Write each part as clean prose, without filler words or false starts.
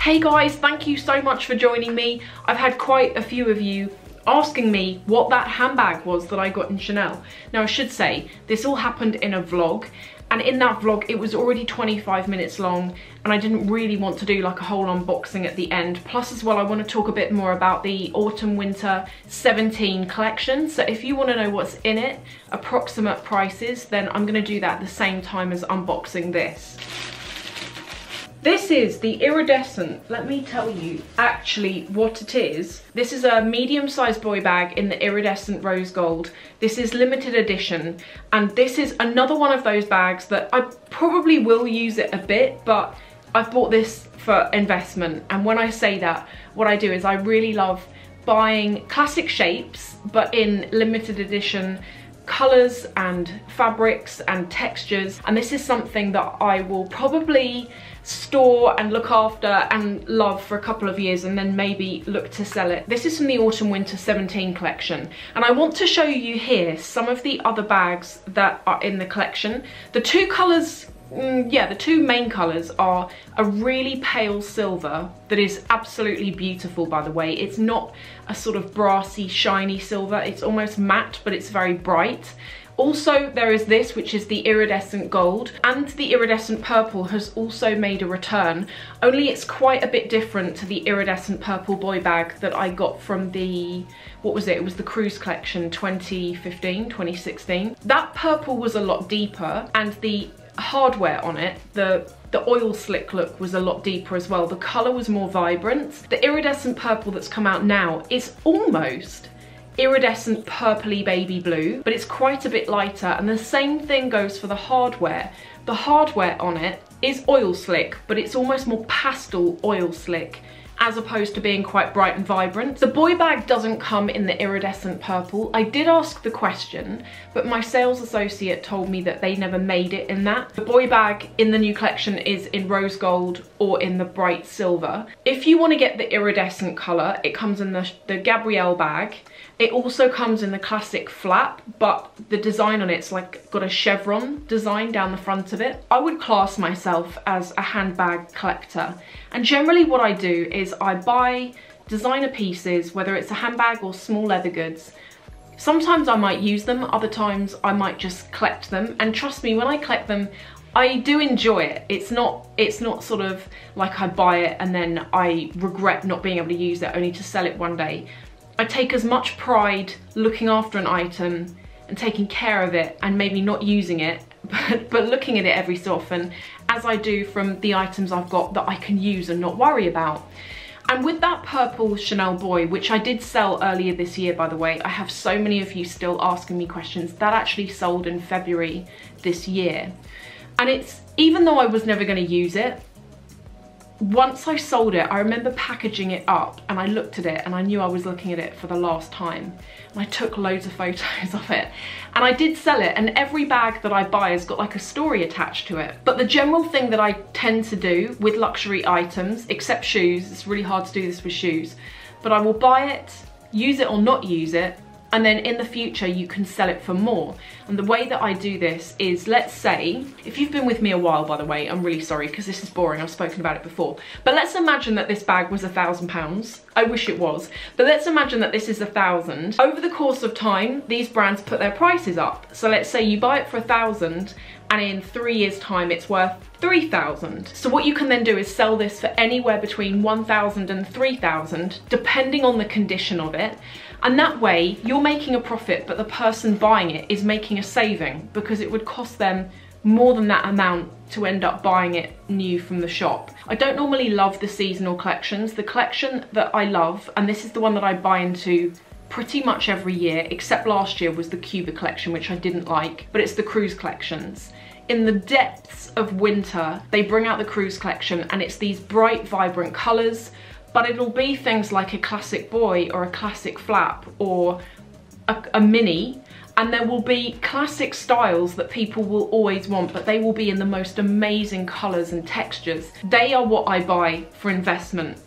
Hey guys, thank you so much for joining me. I've had quite a few of you asking me what that handbag was that I got in Chanel. Now I should say, this all happened in a vlog, and in that vlog it was already 25 minutes long and I didn't really want to do like a whole unboxing at the end. Plus as well, I want to talk a bit more about the Autumn Winter 17 collection. So if you want to know what's in it, approximate prices, then I'm going to do that at the same time as unboxing this. This is the Iridescent. Let me tell you actually what it is. This is a medium-sized boy bag in the iridescent rose gold. This is limited edition, and this is another one of those bags that I probably will use it a bit, but I've bought this for investment. And when I say that, what I do is I really love buying classic shapes, but in limited edition colours and fabrics and textures, and this is something that I will probably store and look after and love for a couple of years and then maybe look to sell it. This is from the Autumn Winter 17 collection, and I want to show you here some of the other bags that are in the collection. The two colours, the two main colours are a really pale silver that is absolutely beautiful, by the way. It's not a sort of brassy, shiny silver. It's almost matte, but it's very bright. Also, there is this, which is the iridescent gold, and the iridescent purple has also made a return, only it's quite a bit different to the iridescent purple boy bag that I got from the, what was it? It was the Cruise collection 2015, 2016. That purple was a lot deeper, and the hardware on it, the oil slick look was a lot deeper as well. The colour was more vibrant. The iridescent purple that's come out now is almost iridescent purpley baby blue, but it's quite a bit lighter, and the same thing goes for the hardware. The hardware on it is oil slick, but it's almost more pastel oil slick as opposed to being quite bright and vibrant. The boy bag doesn't come in the iridescent purple. I did ask the question, but my sales associate told me that they never made it in that. The boy bag in the new collection is in rose gold or in the bright silver. If you want to get the iridescent colour, it comes in the Gabrielle bag. It also comes in the classic flap, but the design on it's like got a chevron design down the front of it. I would class myself as a handbag collector, and generally what I do is I buy designer pieces, whether it's a handbag or small leather goods. Sometimes I might use them, other times I might just collect them, and trust me, when I collect them, I do enjoy it. It's not sort of like I buy it and then I regret not being able to use it only to sell it one day. I take as much pride looking after an item and taking care of it and maybe not using it, but looking at it every so often, as I do from the items I've got that I can use and not worry about. And with that purple Chanel boy, which I did sell earlier this year, by the way, I have so many of you still asking me questions, that actually sold in February this year. And it's, even though I was never going to use it, once I sold it, I remember packaging it up and I looked at it and I knew I was looking at it for the last time. And I took loads of photos of it. And I did sell it, and every bag that I buy has got like a story attached to it. But the general thing that I tend to do with luxury items, except shoes, it's really hard to do this with shoes, but I will buy it, use it or not use it, and then in the future you can sell it for more. And the way that I do this is, let's say, if you've been with me a while, by the way, I'm really sorry because this is boring, I've spoken about it before, but let's imagine that this bag was £1,000. I wish it was, but let's imagine that this is £1,000. Over the course of time, these brands put their prices up. So let's say you buy it for £1,000 and in 3 years time it's worth £3,000. So what you can then do is sell this for anywhere between £1,000 and £3,000, depending on the condition of it. And that way you're making a profit, but the person buying it is making a saving, because it would cost them more than that amount to end up buying it new from the shop. I don't normally love the seasonal collections. The collection that I love, and this is the one that I buy into pretty much every year, except last year, was the Cuba collection, which I didn't like, but it's the Cruise collections. In the depths of winter, they bring out the Cruise collection, and it's these bright, vibrant colours, but it'll be things like a classic boy or a classic flap or a mini, and there will be classic styles that people will always want, but they will be in the most amazing colours and textures. They are what I buy for investment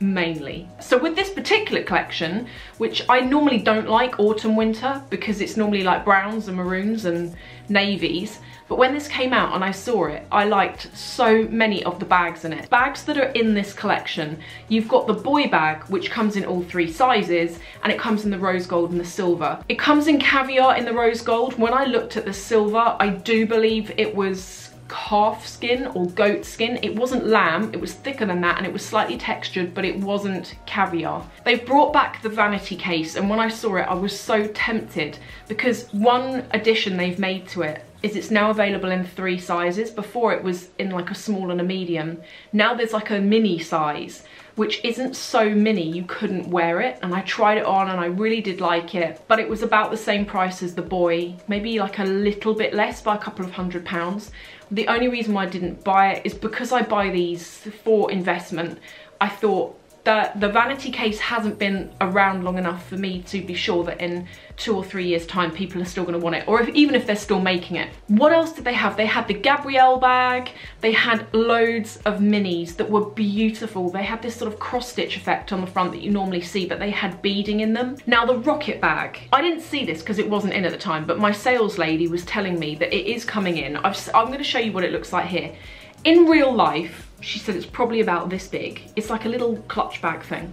mainly. So with this particular collection, which I normally don't like autumn winter because it's normally like browns and maroons and navies, but when this came out and I saw it, I liked so many of the bags in it. Bags that are in this collection, you've got the boy bag, which comes in all 3 sizes, and it comes in the rose gold and the silver. It comes in caviar in the rose gold. When I looked at the silver, I do believe it was calf skin or goat skin. It wasn't lamb, it was thicker than that, and it was slightly textured, but it wasn't caviar. They've brought back the vanity case, and when I saw it, I was so tempted because one addition they've made to it is it's now available in 3 sizes. Before it was in like a small and a medium. Now there's like a mini size, which isn't so mini you couldn't wear it, and I tried it on and I really did like it, but it was about the same price as the boy, maybe like a little bit less by a couple of £100. The only reason why I didn't buy it is because I buy these for investment. I thought that the vanity case hasn't been around long enough for me to be sure that in 2 or 3 years time people are still going to want it, or even if they're still making it. What else did they have? They had the Gabrielle bag, they had loads of minis that were beautiful. They had this sort of cross stitch effect on the front that you normally see, but they had beading in them. Now the rocket bag, I didn't see this because it wasn't in at the time, but my sales lady was telling me that it is coming in. I'm going to show you what it looks like here. In real life, she said it's probably about this big. It's like a little clutch bag thing.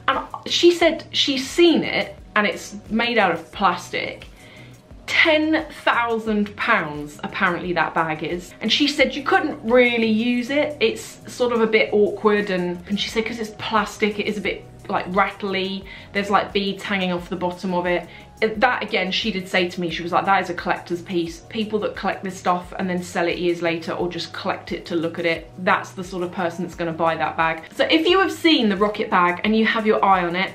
And she said she's seen it and it's made out of plastic. £10,000 apparently that bag is. And she said you couldn't really use it. It's sort of a bit awkward, and she said because it's plastic, it is a bit like rattly. There's like beads hanging off the bottom of it. That again, she did say to me, she was like, that is a collector's piece. People that collect this stuff and then sell it years later, or just collect it to look at it, that's the sort of person that's going to buy that bag. So if you have seen the rocket bag and you have your eye on it,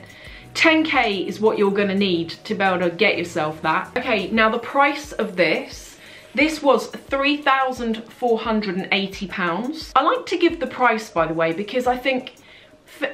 10k is what you're going to need to be able to get yourself that. Okay, now the price of this was £3,480. I like to give the price, by the way, because I think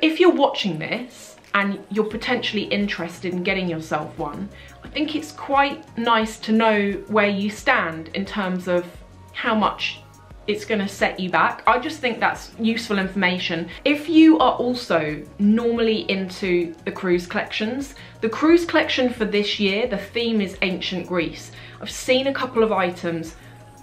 if you're watching this and you're potentially interested in getting yourself one, I think it's quite nice to know where you stand in terms of how much it's going to set you back. I just think that's useful information. If you are also normally into the cruise collections, the cruise collection for this year, the theme is ancient Greece. I've seen a couple of items.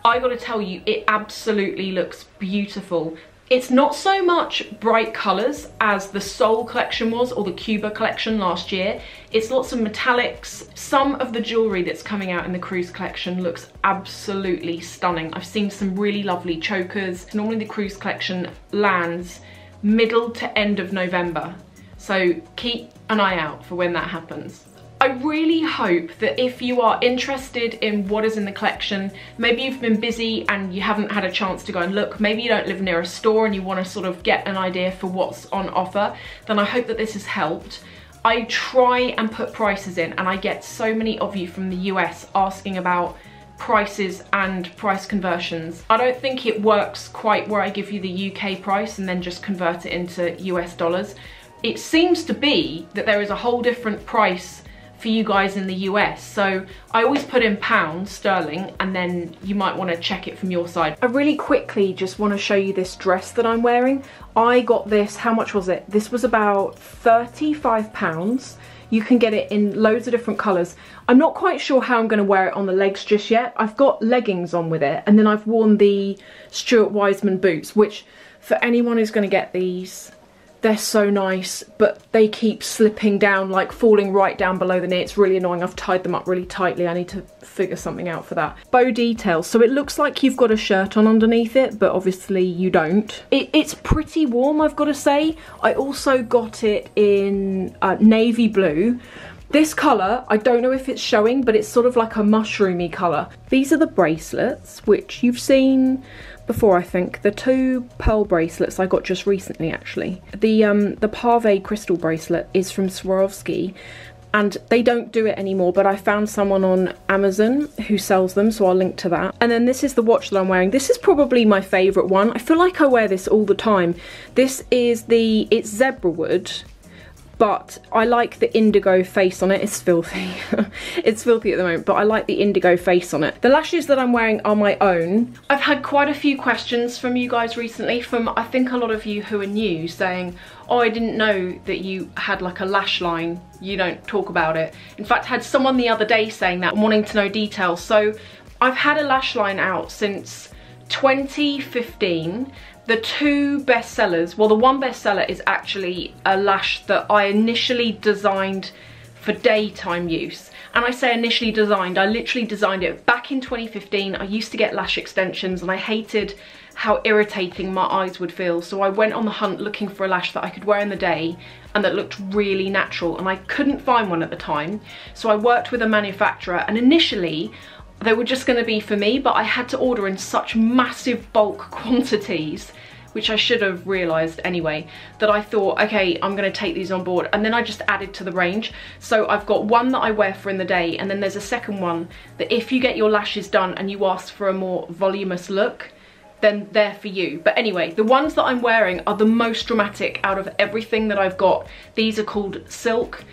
I gotta tell you, it absolutely looks beautiful. It's not so much bright colours as the Soul collection was, or the Cuba collection last year. It's lots of metallics. Some of the jewellery that's coming out in the cruise collection looks absolutely stunning. I've seen some really lovely chokers. Normally the cruise collection lands middle to end of November, so keep an eye out for when that happens. I really hope that if you are interested in what is in the collection, maybe you've been busy and you haven't had a chance to go and look, maybe you don't live near a store and you want to sort of get an idea for what's on offer, then I hope that this has helped. I try and put prices in, and I get so many of you from the US asking about prices and price conversions. I don't think it works quite where I give you the UK price and then just convert it into US dollars. It seems to be that there is a whole different price for you guys in the US, so I always put in pounds sterling, and then you might want to check it from your side. I really quickly just want to show you this dress that I'm wearing. I got this, how much was it? This was about £35. You can get it in loads of different colours. I'm not quite sure how I'm going to wear it on the legs just yet. I've got leggings on with it, and then I've worn the Stuart Weitzman boots, which for anyone who's going to get these, they're so nice, but they keep slipping down, like falling right down below the knee. It's really annoying. I've tied them up really tightly. I need to figure something out for that. Bow details. So it looks like you've got a shirt on underneath it, but obviously you don't. It's pretty warm, I've got to say. I also got it in navy blue. This colour, I don't know if it's showing, but it's sort of like a mushroomy colour. These are the bracelets, which you've seen before, I think. The 2 pearl bracelets I got just recently, actually. The Pave crystal bracelet is from Swarovski, and they don't do it anymore, but I found someone on Amazon who sells them, so I'll link to that. And then this is the watch that I'm wearing. This is probably my favourite one. I feel like I wear this all the time. This is it's zebra wood, but I like the indigo face on it. It's filthy. It's filthy at the moment, but I like the indigo face on it. The lashes that I'm wearing are my own. I've had quite a few questions from you guys recently, from I think a lot of you who are new, saying, oh, I didn't know that you had like a lash line, you don't talk about it. In fact, I had someone the other day saying that, wanting to know details. So I've had a lash line out since 2015. The two bestsellers, well, the one bestseller is actually a lash that I initially designed for daytime use. And I say initially designed, I literally designed it back in 2015. I used to get lash extensions and I hated how irritating my eyes would feel. So I went on the hunt looking for a lash that I could wear in the day and that looked really natural, and I couldn't find one at the time. So I worked with a manufacturer, and initially they were just going to be for me, but I had to order in such massive bulk quantities, which I should have realised anyway, that I thought, okay, I'm going to take these on board. And then I just added to the range. So I've got one that I wear for in the day, and then there's a second one that if you get your lashes done and you ask for a more voluminous look, then they're for you. But anyway, the ones that I'm wearing are the most dramatic out of everything that I've got. These are called Silk.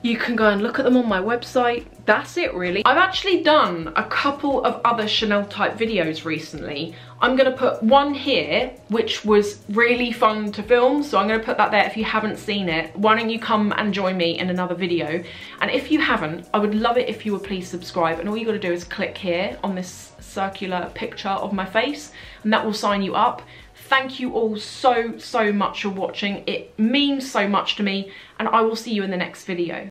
You can go and look at them on my website. That's it really. I've actually done a couple of other Chanel type videos recently. I'm gonna put one here, which was really fun to film, so I'm gonna put that there if you haven't seen it. Why don't you come and join me in another video? And if you haven't, I would love it if you would please subscribe, and all you gotta do is click here on this circular picture of my face, and that will sign you up. Thank you all so much for watching. It means so much to me, and I will see you in the next video.